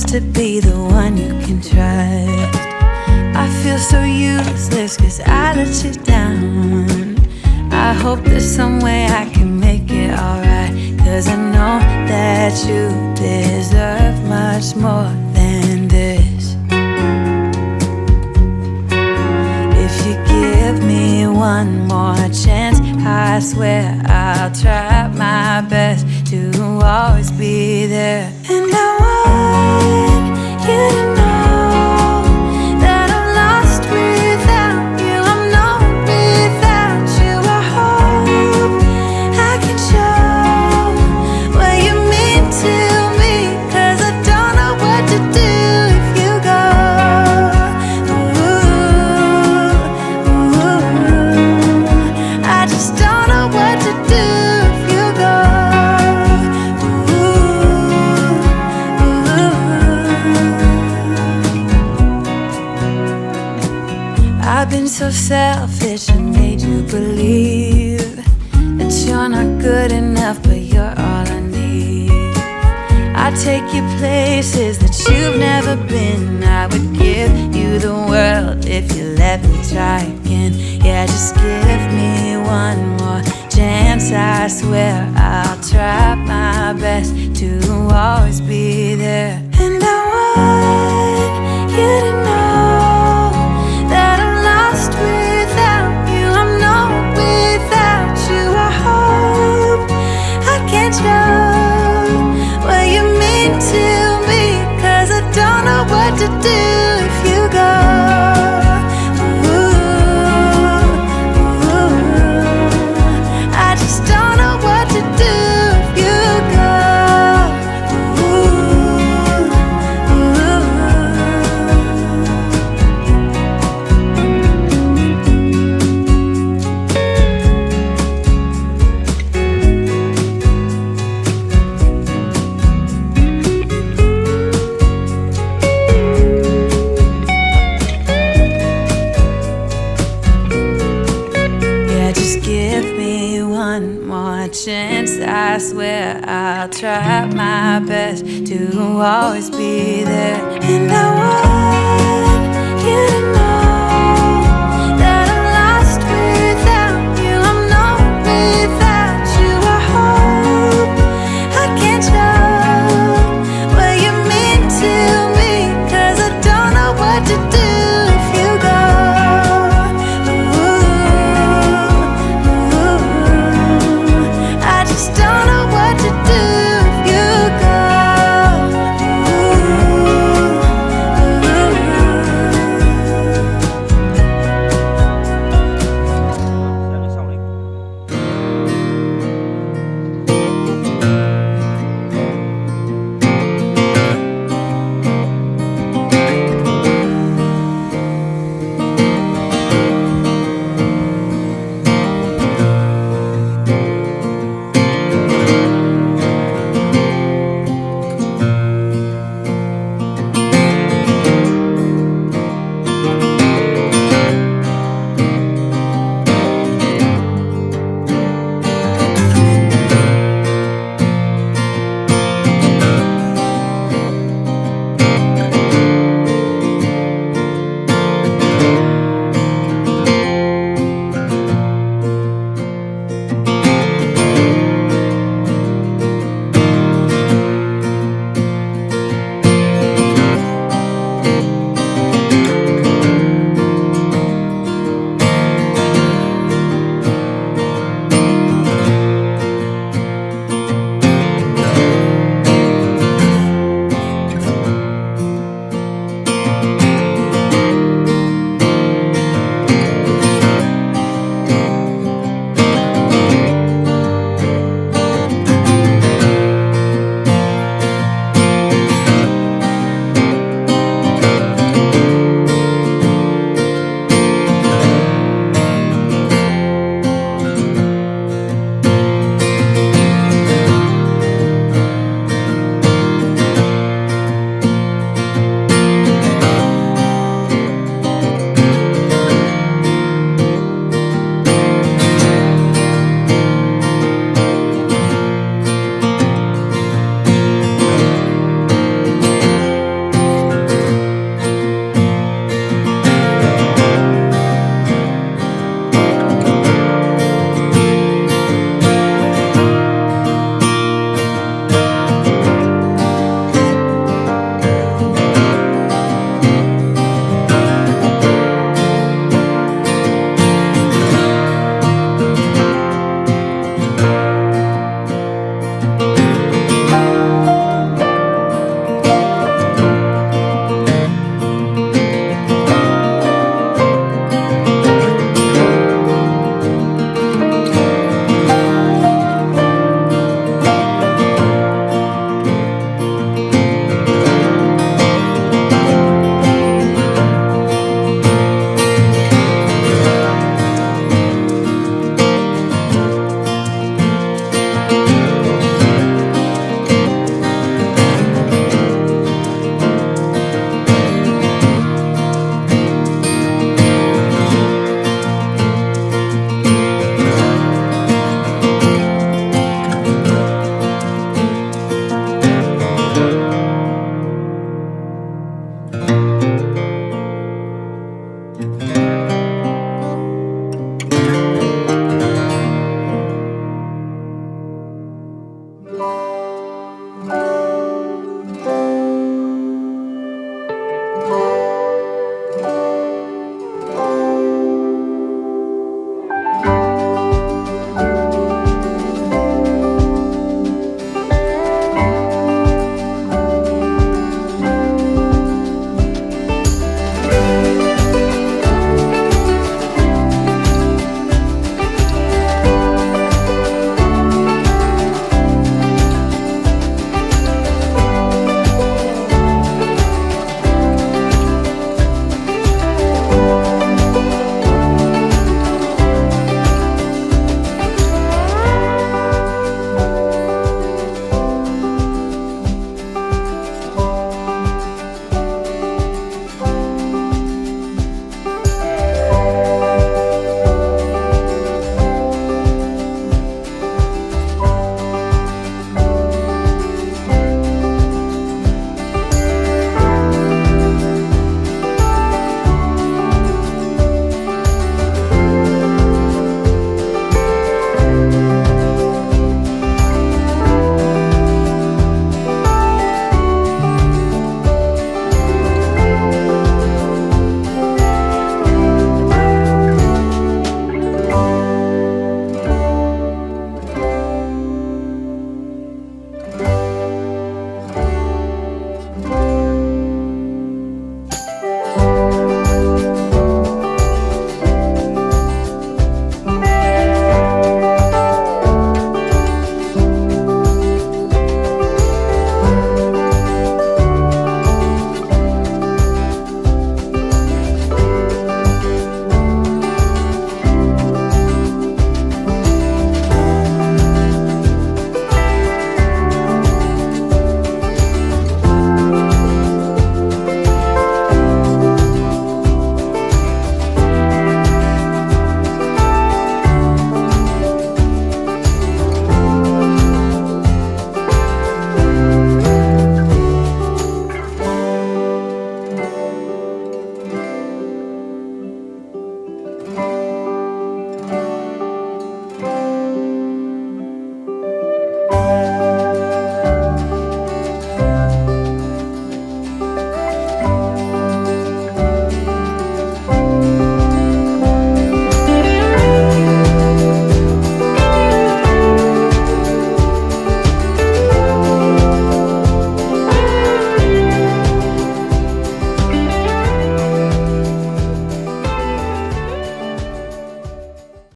to be the one you can trust. I feel so useless 'cause I let you down. I hope there's some way I can make it alright, 'cause I know that you deserve much more than this. If you give me one more chance, I swear I'll try my best to always be there. And I want you to know that I'm lost without you. I'm not without you. I hope I can show what you mean to me, 'cause I don't know what to do if you go. I just don't know what to do if you go. I've been so selfish and made you believe that you're not good enough, but you're all I need. I'd take you places that you've never been. I would give you the world if you let me try again. Yeah, just give me one more chance. I swear I'll try my best to always be there. And I want you to know that I'm lost without you. I'm not without you. I hope I can show what you mean to me, 'cause I don't know what to do if you go. I just don't know what to do if you go. Yeah, just give me one more chance. I swear I'll try my best to always be there. And I want you to know that I'm lost without you. I'm not without you. I hope I can show what you mean to me, 'cause I don't know what to do if you go. I just don't know what to do if you go.